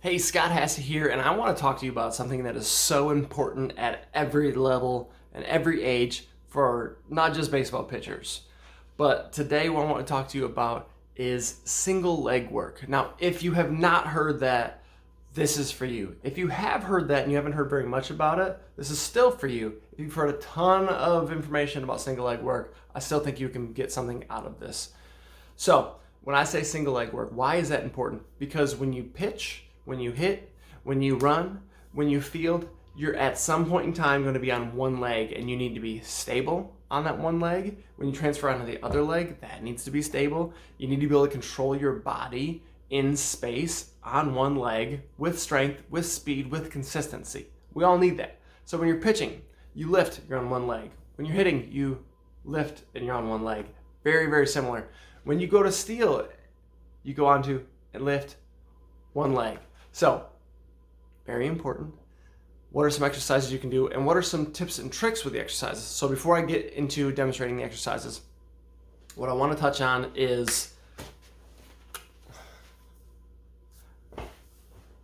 Hey, Scott Haase here, and I want to talk to you about something that is so important at every level and every age for not just baseball pitchers. But today, what I want to talk to you about is single leg work. Now, if you have not heard that, this is for you. If you have heard that and you haven't heard very much about it, this is still for you. If you've heard a ton of information about single leg work, I still think you can get something out of this. So, when I say single leg work, why is that important? Because when you pitch, when you hit, when you run, when you field, you're at some point in time going to be on one leg and you need to be stable on that one leg. When you transfer onto the other leg, that needs to be stable. You need to be able to control your body in space on one leg with strength, with speed, with consistency. We all need that. So when you're pitching, you lift, you're on one leg. When you're hitting, you lift and you're on one leg. Very, very similar. When you go to steal, you go onto and lift one leg. So, very important. What are some exercises you can do, and what are some tips and tricks with the exercises? So before I get into demonstrating the exercises, what I want to touch on is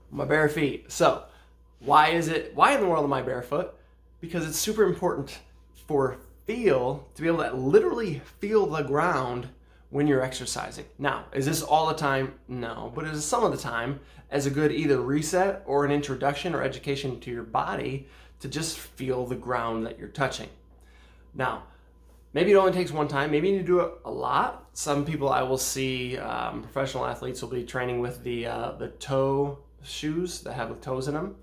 my bare feet. So, why in the world am I barefoot? Because it's super important for to be able to literally feel the ground when you're exercising. Now, is this all the time? No, but it is some of the time as a good either reset or an introduction or education to your body to just feel the ground that you're touching. Now, maybe it only takes one time. Maybe you need to do it a lot. Some people I will see, professional athletes will be training with the toe shoes that have the toes in them.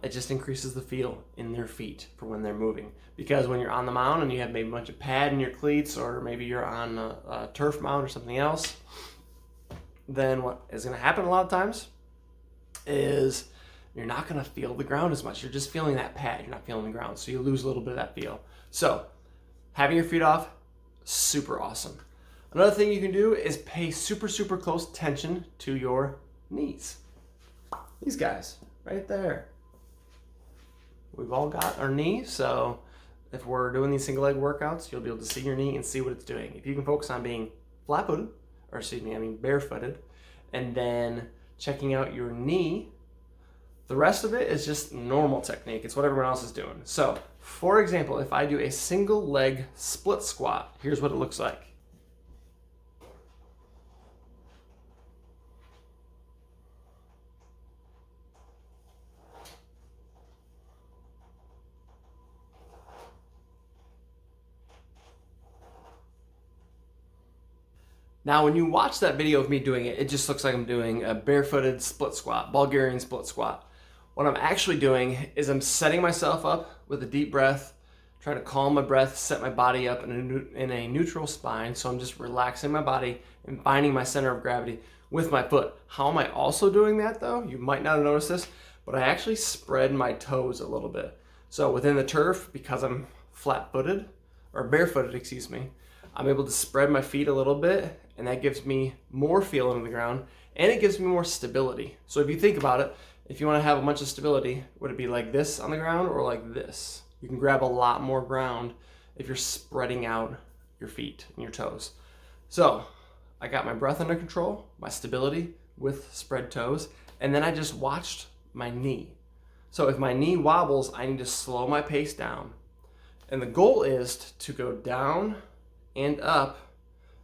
It just increases the feel in their feet for when they're moving. Because when you're on the mound and you have maybe a bunch of pad in your cleats, or maybe you're on a turf mound or something else, then what is going to happen a lot of times is you're not going to feel the ground as much. You're just feeling that pad. You're not feeling the ground. So you lose a little bit of that feel. So having your feet off, super awesome. Another thing you can do is pay super, super close attention to your knees. These guys right there. We've all got our knee, so if we're doing these single leg workouts, you'll be able to see your knee and see what it's doing. If you can focus on being barefooted, and then checking out your knee, the rest of it is just normal technique. It's what everyone else is doing. So, for example, if I do a single leg split squat, here's what it looks like. Now, when you watch that video of me doing it, it just looks like I'm doing a barefooted split squat, Bulgarian split squat. What I'm actually doing is I'm setting myself up with a deep breath, trying to calm my breath, set my body up in a neutral spine. So I'm just relaxing my body and finding my center of gravity with my foot. How am I also doing that though? You might not have noticed this, but I actually spread my toes a little bit. So within the turf, because I'm barefooted, I'm able to spread my feet a little bit, and that gives me more feel into the ground, and it gives me more stability. So if you think about it, if you want to have a bunch of stability, would it be like this on the ground or like this? You can grab a lot more ground if you're spreading out your feet and your toes. So I got my breath under control, my stability with spread toes, and then I just watched my knee. So if my knee wobbles, I need to slow my pace down. And the goal is to go down and up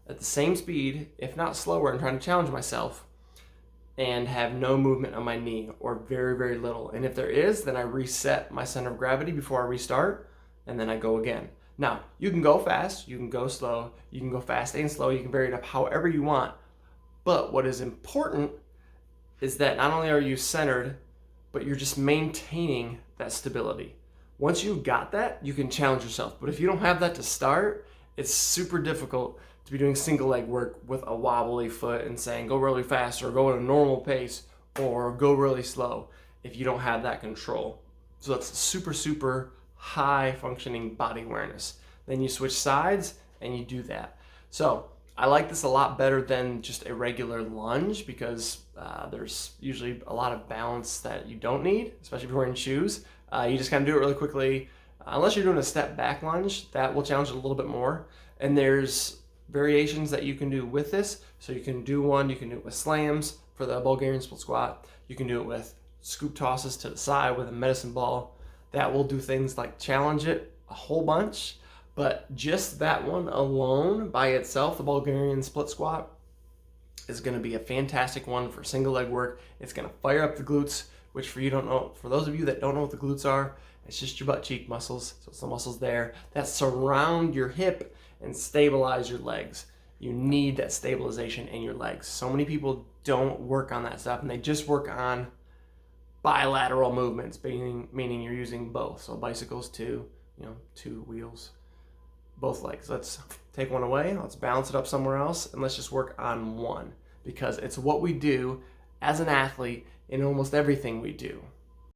at the same speed, if not slower. I'm trying to challenge myself and have no movement on my knee, or very, very little. And if there is, then I reset my center of gravity before I restart, and then I go again. Now, you can go fast, you can go slow, you can go fast and slow, you can vary it up however you want. But what is important is that not only are you centered, but you're just maintaining that stability. Once you've got that, you can challenge yourself. But if you don't have that to start, it's super difficult to be doing single leg work with a wobbly foot and saying go really fast or go at a normal pace or go really slow if you don't have that control. So that's super, super high functioning body awareness. Then you switch sides and you do that. So I like this a lot better than just a regular lunge, because there's usually a lot of balance that you don't need, especially if you're wearing shoes. You just kind of do it really quickly. Unless you're doing a step back lunge, that will challenge it a little bit more. And there's variations that you can do with this. So you can do one, you can do it with slams. for the Bulgarian split squat. You can do it with scoop tosses to the side with a medicine ball. That will do things like challenge it a whole bunch, but just that one alone by itself, the Bulgarian split squat, is going to be a fantastic one for single leg work. It's going to fire up the glutes, which for those of you that don't know what the glutes are, it's just your butt cheek muscles. So it's the muscles there that surround your hip and stabilize your legs. You need that stabilization in your legs. So many people don't work on that stuff, and they just work on bilateral movements, meaning you're using both. So bicycles, two wheels, both legs. Let's take one away, let's balance it up somewhere else, and let's just work on one, because it's what we do as an athlete in almost everything we do.